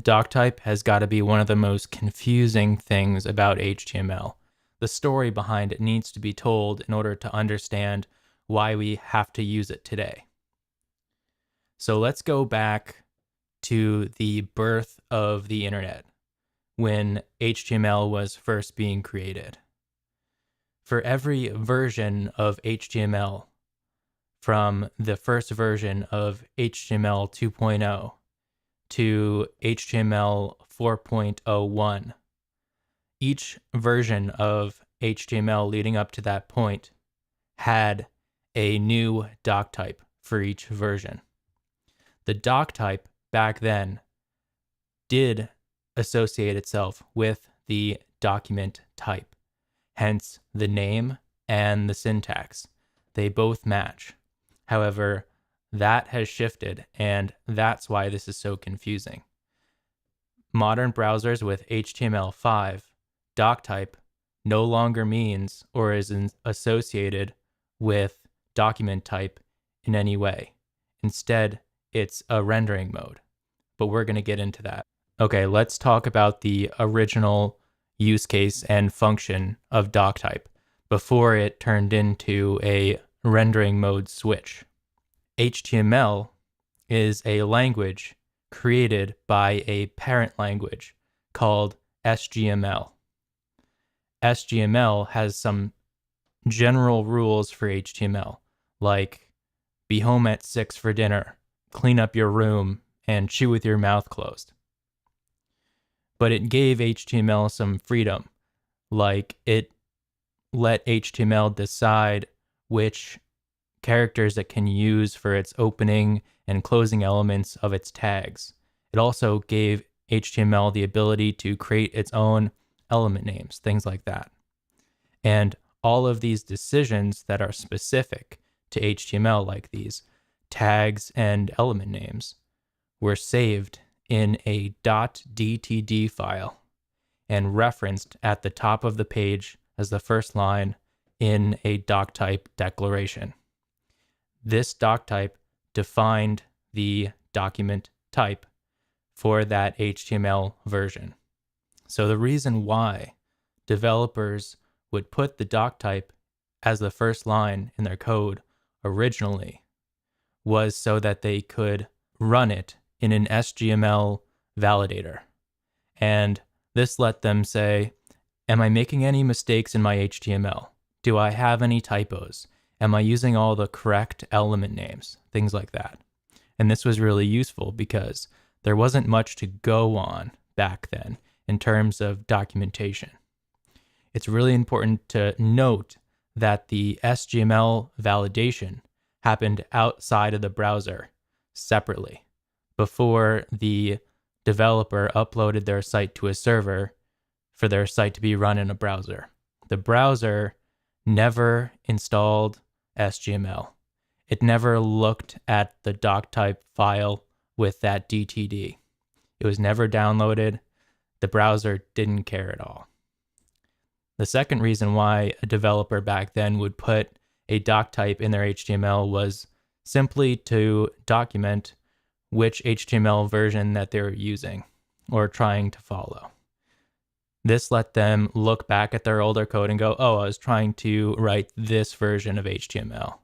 DOCTYPE has got to be one of the most confusing things about HTML. The story behind it needs to be told in order to understand why we have to use it today. So let's go back to the birth of the internet, when HTML was first being created. For every version of HTML, from the first version of HTML 2.0 to HTML 4.01, each version of HTML leading up to that point had a new doctype for each version. The doctype back then did associate itself with the document type, hence the name and the syntax. They both match. However, that has shifted, and that's why this is so confusing. Modern browsers with HTML5, doctype no longer means or is associated with document type in any way. Instead, it's a rendering mode, but we're going to get into that. Okay, let's talk about the original use case and function of doctype before it turned into a rendering mode switch. HTML is a language created by a parent language called SGML. SGML has some general rules for HTML, like be home at 6 for dinner, clean up your room, and chew with your mouth closed. But it gave HTML some freedom, like it let HTML decide which characters it can use for its opening and closing elements of its tags. It also gave HTML the ability to create its own element names, things like that. And all of these decisions that are specific to HTML, like these tags and element names, were saved in a .dtd file and referenced at the top of the page as the first line in a doctype declaration. This doctype defined the document type for that HTML version. So the reason why developers would put the doctype as the first line in their code originally was so that they could run it in an SGML validator. And this let them say, am I making any mistakes in my HTML? Do I have any typos? Am I using all the correct element names? Things like that. And this was really useful because there wasn't much to go on back then in terms of documentation. It's really important to note that the SGML validation happened outside of the browser separately before the developer uploaded their site to a server for their site to be run in a browser. The browser never installed SGML. It never looked at the doctype file with that DTD. It was never downloaded. The browser didn't care at all. The second reason why a developer back then would put a doctype in their HTML was simply to document which HTML version that they were using or trying to follow. This let them look back at their older code and go, oh, I was trying to write this version of HTML.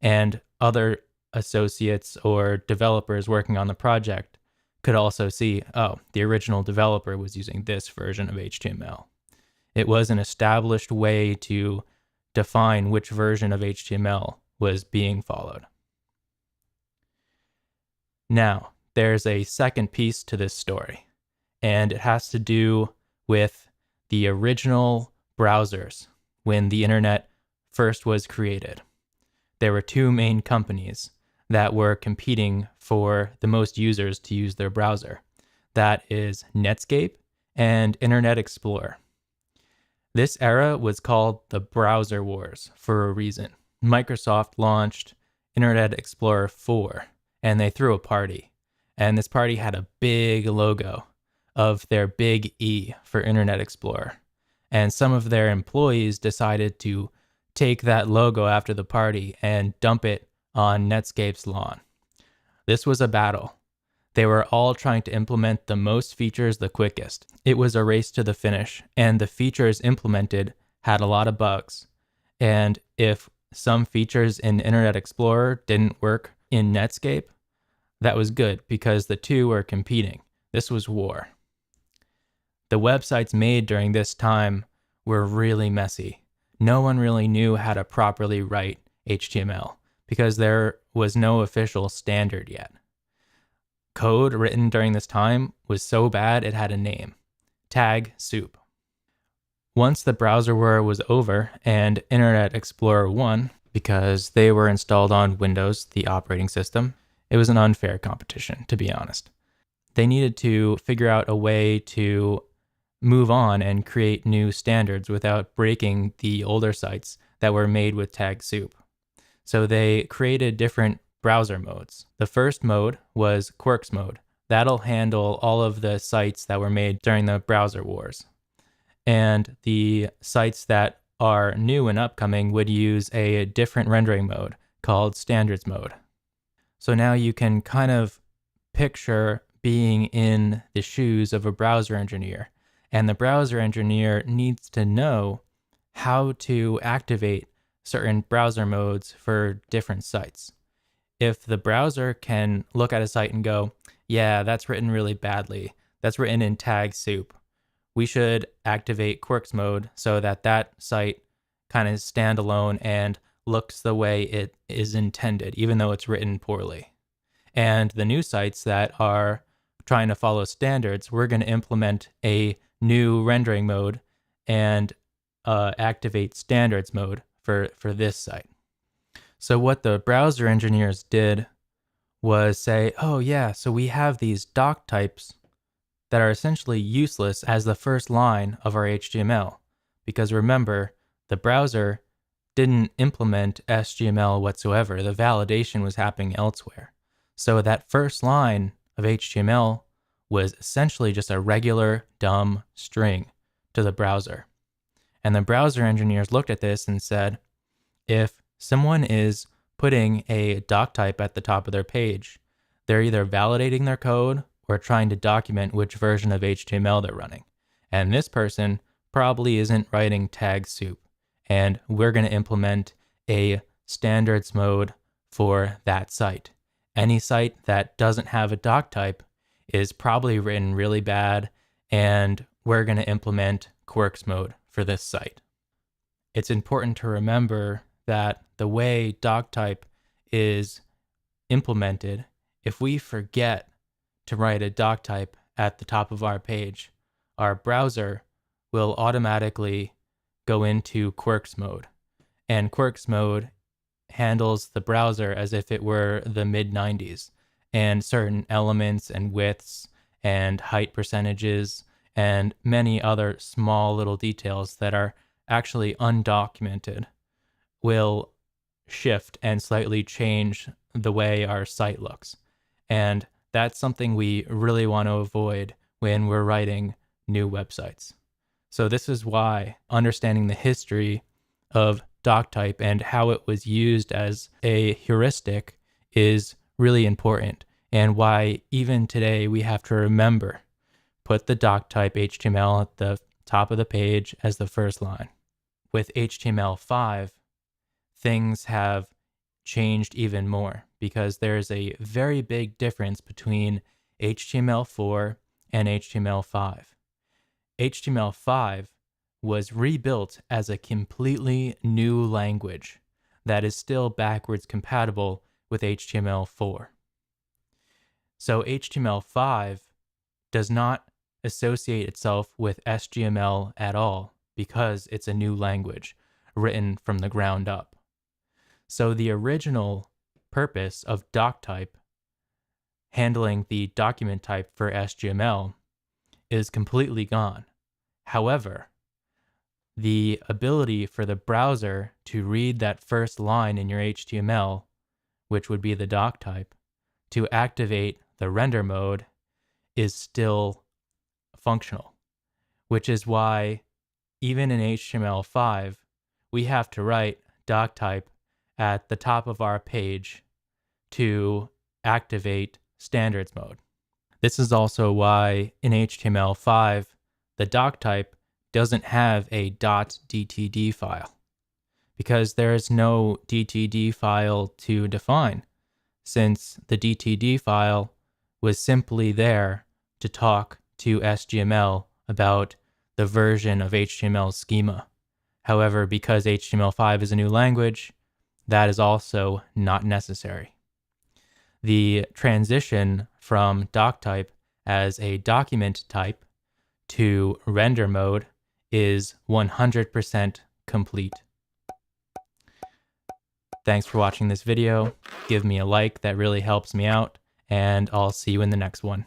And other associates or developers working on the project could also see, oh, the original developer was using this version of HTML. It was an established way to define which version of HTML was being followed. Now, there's a second piece to this story, and it has to do with the original browsers when the internet first was created. There were two main companies that were competing for the most users to use their browser. That is Netscape and Internet Explorer. This era was called the Browser Wars for a reason. Microsoft launched Internet Explorer 4, and they threw a party. And this party had a big logo of their big E for Internet Explorer. And some of their employees decided to take that logo after the party and dump it on Netscape's lawn. This was a battle. They were all trying to implement the most features the quickest. It was a race to the finish, and the features implemented had a lot of bugs. And if some features in Internet Explorer didn't work in Netscape, that was good because the two were competing. This was war. The websites made during this time were really messy. No one really knew how to properly write HTML because there was no official standard yet. Code written during this time was so bad it had a name: Tag Soup. Once the browser war was over and Internet Explorer won, because they were installed on Windows, the operating system, it was an unfair competition, to be honest. They needed to figure out a way to move on and create new standards without breaking the older sites that were made with Tag Soup. So they created different browser modes. The first mode was Quirks mode. That'll handle all of the sites that were made during the browser wars. And the sites that are new and upcoming would use a different rendering mode called Standards mode. So now you can kind of picture being in the shoes of a browser engineer. And the browser engineer needs to know how to activate certain browser modes for different sites. If the browser can look at a site and go, yeah, that's written really badly, that's written in Tag Soup, we should activate Quirks mode so that that site kind of standalone and looks the way it is intended, even though it's written poorly. And the new sites that are trying to follow standards, we're going to implement a new rendering mode and activate standards mode for this site. So what the browser engineers did was say, oh yeah, so we have these doc types that are essentially useless as the first line of our HTML. Because remember, the browser didn't implement SGML whatsoever. The validation was happening elsewhere. So that first line of HTML was essentially just a regular dumb string to the browser. And the browser engineers looked at this and said, if someone is putting a doc type at the top of their page, they're either validating their code or trying to document which version of HTML they're running. And this person probably isn't writing Tag Soup. And we're going to implement a standards mode for that site. Any site that doesn't have a doc type is probably written really bad, and we're going to implement Quirks mode for this site. It's important to remember that the way DOCTYPE is implemented, if we forget to write a DOCTYPE at the top of our page, our browser will automatically go into Quirks mode. And Quirks mode handles the browser as if it were the mid-90s, and certain elements and widths and height percentages and many other small little details that are actually undocumented will shift and slightly change the way our site looks. And that's something we really want to avoid when we're writing new websites. So this is why understanding the history of DOCTYPE and how it was used as a heuristic is really important, and why even today we have to remember, put the DOCTYPE HTML at the top of the page as the first line. With HTML5, things have changed even more because there's a very big difference between HTML4 and HTML5. HTML5 was rebuilt as a completely new language that is still backwards compatible with HTML4. So HTML5 does not associate itself with SGML at all because it's a new language written from the ground up. So the original purpose of DOCTYPE, handling the document type for SGML, is completely gone. However, the ability for the browser to read that first line in your HTML, which would be the DOCTYPE, to activate the render mode is still functional, which is why even in HTML5, we have to write DOCTYPE at the top of our page to activate standards mode. This is also why in HTML5, the doc type doesn't have a .dtd file, because there is no DTD file to define, since the DTD file was simply there to talk to SGML about the version of HTML schema. However, because HTML5 is a new language, that is also not necessary. The transition from DOCTYPE as a document type to render mode is 100% complete. Thanks for watching this video. Give me a like, that really helps me out, and I'll see you in the next one.